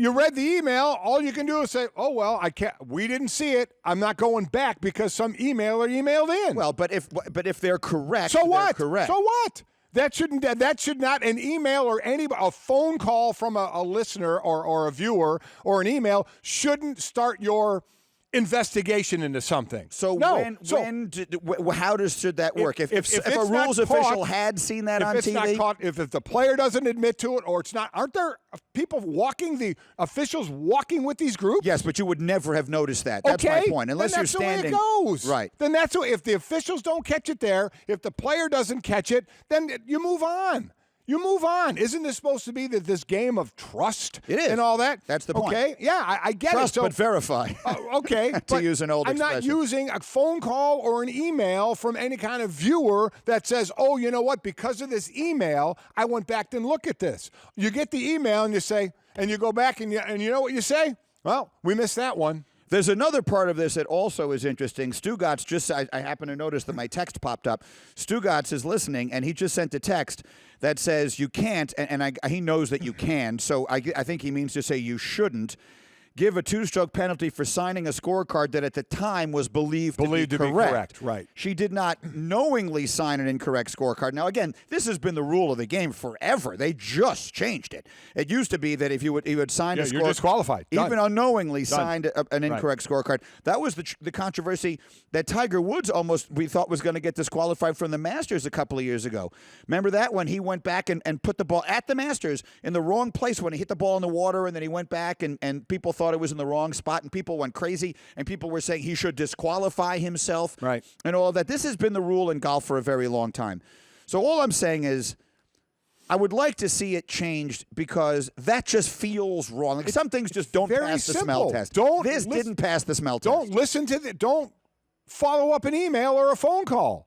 You read the email. All you can do is say, "Oh well, I can't. We didn't see it. I'm not going back because some emailer emailed in." Well, but if they're correct, so what? They're correct. So what? That should not an email or a phone call from a listener or a viewer or an email shouldn't start your investigation into something. So no. How should that work? If a rules official had seen that on TV? Not caught, if the player doesn't admit to it or it's not, aren't there people the officials walking with these groups? Yes, but you would never have noticed that. That's okay. my point. Unless then you're that's standing. The way it goes. Right. Then that's what, if the officials don't catch it there, if the player doesn't catch it, then you move on. You move on. Isn't this supposed to be this game of trust? It is. And all that? That's the point. Okay, yeah, I get trust, it. But verify. Okay. To use an old expression. I'm not using a phone call or an email from any kind of viewer that says, oh, you know what, because of this email, I went back and looked at this. You get the email and you say, and you go back and you know what you say? Well, we missed that one. There's another part of this that also is interesting. Stugatz I happen to notice that my text popped up. Stugatz is listening, and he just sent a text that says you can't, and he knows that you can, so I think he means to say you shouldn't give a two-stroke penalty for signing a scorecard that at the time was believed to be correct. Right. She did not knowingly sign an incorrect scorecard. Now, again, this has been the rule of the game forever. They just changed it. It used to be that if you would sign a scorecard, you're disqualified. Even unknowingly signed an incorrect scorecard. That was the controversy that Tiger Woods we thought was going to get disqualified from the Masters a couple of years ago. Remember that when he went back and put the ball at the Masters in the wrong place when he hit the ball in the water, and then he went back and people thought it was in the wrong spot, and people went crazy, and people were saying he should disqualify himself, right, and all of that. This has been the rule in golf for a very long time. So all I'm saying is I would like to see it changed because that just feels wrong. Like some things just don't pass the smell test. This didn't pass the smell test. Don't follow up an email or a phone call.